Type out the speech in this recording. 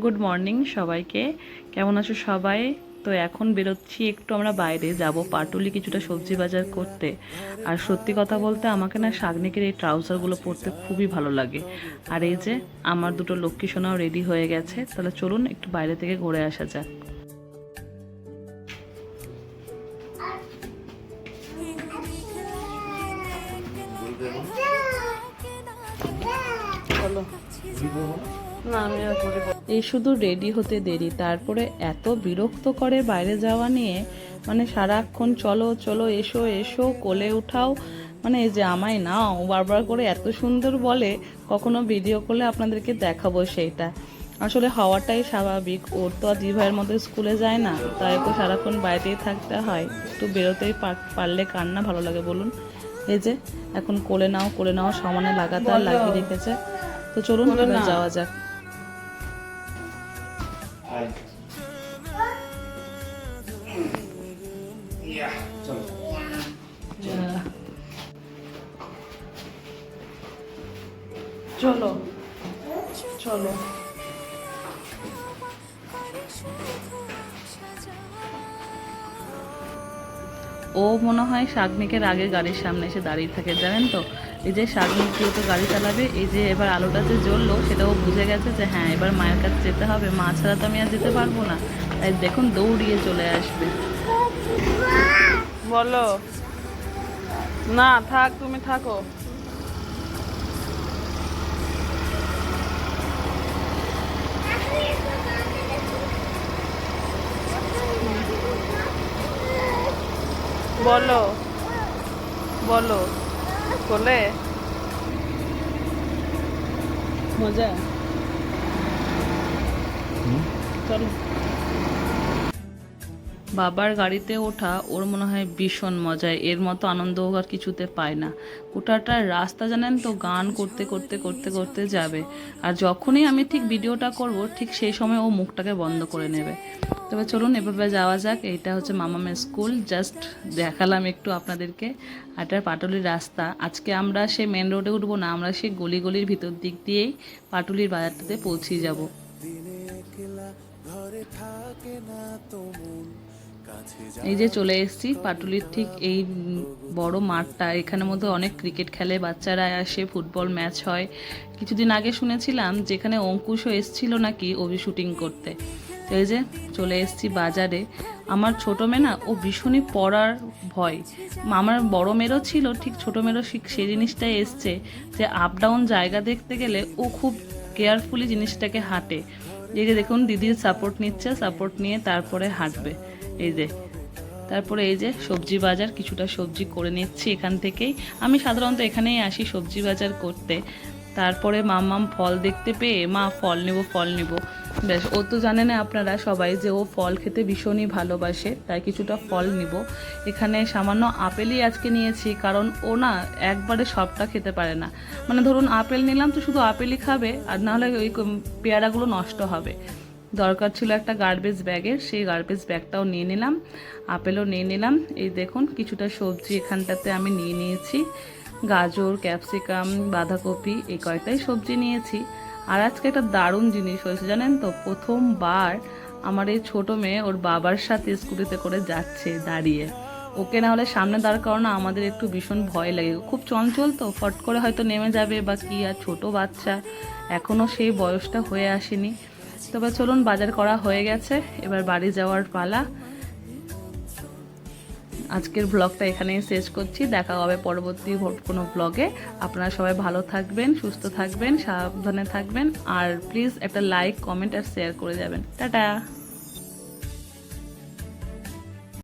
Good morning সবাইকে। কেমন আছো সবাই? তো এখন বেরোচ্ছি, একটু আমরা বাইরে যাব পাটুলি কিছুটা সবজি বাজার করতে। আর সত্যি কথা বলতে আমাকে না শাগনিকের এই ট্রাউজারগুলো পরতে খুবই ভালো লাগে। আর এই যে আমার দুটো লক্ষ্মী সোনাও রেডি হয়ে গেছে, তাহলে চলুন একটু বাইরে থেকে ঘুরে আসা যাক। এই শুধু রেডি হতে দেরি, তারপরে এত বিরক্ত করে বাইরে যাওয়া নিয়ে, মানে সারাক্ষণ চলো চলো এসো এসো কোলে উঠাও, মানে এই যে আমায় নাও বারবার করে এত সুন্দর বলে। কখনো ভিডিও করলে আপনাদেরকে দেখাবো সেইটা। আসলে হওয়াটাই স্বাভাবিক, ওর তো আর ভাইয়ের মতো স্কুলে যায় না, তাই তো সারাক্ষণ বাইরেই থাকতে হয়। একটু বেরোতেই পারলে কার না ভালো লাগে বলুন। এই যে এখন কোলে নাও সমানে লাগাতার লাগিয়ে রেখেছে। তো চলুন এবার যাওয়া যাক। চলো চলো। ও মনে হয় শাগনিকের আগে গাড়ির সামনে এসে দাঁড়িয়ে থাকে, জানেন তো। এই যে শাগনিক যেহেতু গাড়ি চালাবে, এই যে এবার আলোটা যে জ্বললো সেটাও বুঝে গেছে যে হ্যাঁ এবার মায়ের কাছে যেতে হবে, মা ছাড়া তো আমি আর যেতে পারবো না। তাই দেখুন দৌড়িয়ে চলে আসবে। বলো না, থাক তুমি থাকো। বলো বলো বলে মজা। চলো। বাবার গাড়িতে ওঠা ওর মনে হয় ভীষণ মজায়, এর মতো আনন্দ ও আর কিছুতে পায় না। গোটাটা রাস্তা জানেন তো গান করতে করতে করতে করতে যাবে। আর যখনই আমি ঠিক ভিডিওটা করব, ঠিক সেই সময় ও মুখটাকে বন্ধ করে নেবে। তবে চলুন এভাবে যাওয়া যাক। এইটা হচ্ছে মামামের স্কুল, জাস্ট দেখালাম একটু আপনাদেরকে। আর এটা পাটুলির রাস্তা। আজকে আমরা সে মেন রোডে উঠবো না, আমরা সেই গলির ভিতর দিক দিয়েই পাটুলির বাজারটাতে পৌঁছে যাব। এই যে চলে এসেছি পাটুলির ঠিক এই বড় মাঠটা, এখানের মধ্যে অনেক ক্রিকেট খেলে, বাচ্চারা আসে, ফুটবল ম্যাচ হয়। কিছুদিন আগে শুনেছিলাম যেখানে অঙ্কুশও এসেছিল নাকি অভি শুটিং করতে। তো এই যে চলে এসেছি বাজারে। আমার ছোটো মেয়ে না, ও ভীষণই পড়ার ভয়। আমার বড় মেয়েরও ছিল, ঠিক ছোটো মেয়েরও সেই জিনিসটাই এসছে যে আপ ডাউন জায়গা দেখতে গেলে ও খুব কেয়ারফুলি জিনিসটাকে হাঁটে। এই যে দেখুন দিদির সাপোর্ট নিচ্ছে, সাপোর্ট নিয়ে তারপরে হাঁটবে। এই যে তারপরে এই যে সবজি বাজার, কিছুটা সবজি করে নিচ্ছি এখান থেকেই। আমি সাধারণত এখানেই আসি সবজি বাজার করতে। তারপরে মাম্মাম ফল দেখতে পেয়ে, মা ফল নেব। ব্যাস, ও তো জানে না আপনারা সবাই যে ও ফল খেতে ভীষণই ভালোবাসে, তাই কিছুটা ফল নিব। এখানে সামান্য আপেলই আজকে নিয়েছি, কারণ ও না একবারে সবটা খেতে পারে না। মানে ধরুন আপেল নিলাম তো শুধু আপেলই খাবে, আর নাহলে ওই পেয়ারাগুলো নষ্ট হবে। দরকার ছিল একটা গার্বেজ ব্যাগের, সেই গার্বেজ ব্যাগটাও নিয়ে নিলাম, আপেলও নিয়ে নিলাম। এই দেখুন কিছুটা সবজি এখানটাতে আমি নিয়ে নিয়েছি, গাজর, ক্যাপসিকাম, বাঁধাকপি, এই কয়টাই সবজি নিয়েছি। আর আজকে একটা দারুণ জিনিস হয়েছে জানেন তো, প্রথমবার আমার এই ছোটো মেয়ে ওর বাবার সাথে স্কুটিতে করে যাচ্ছে দাঁড়িয়ে। ওকে না হলে সামনে দাঁড় করানো আমাদের একটু ভীষণ ভয় লাগে, খুব চঞ্চল তো, ফট করে হয়তো নেমে যাবে বা কি। আর ছোটো বাচ্চা, এখনও সেই বয়সটা হয়ে আসেনি। তবে চলুন বাজার করা হয়ে গেছে, এবার বাড়ি যাওয়ার পালা। আজকের ব্লগটা এখানেই শেষ করছি, দেখা হবে পরবর্তী কোনো ব্লগে। আপনারা সবাই ভালো থাকবেন, সুস্থ থাকবেন, সাবধানে থাকবেন। আর প্লিজ একটা লাইক, কমেন্ট আর শেয়ার করে যাবেন। টাটা।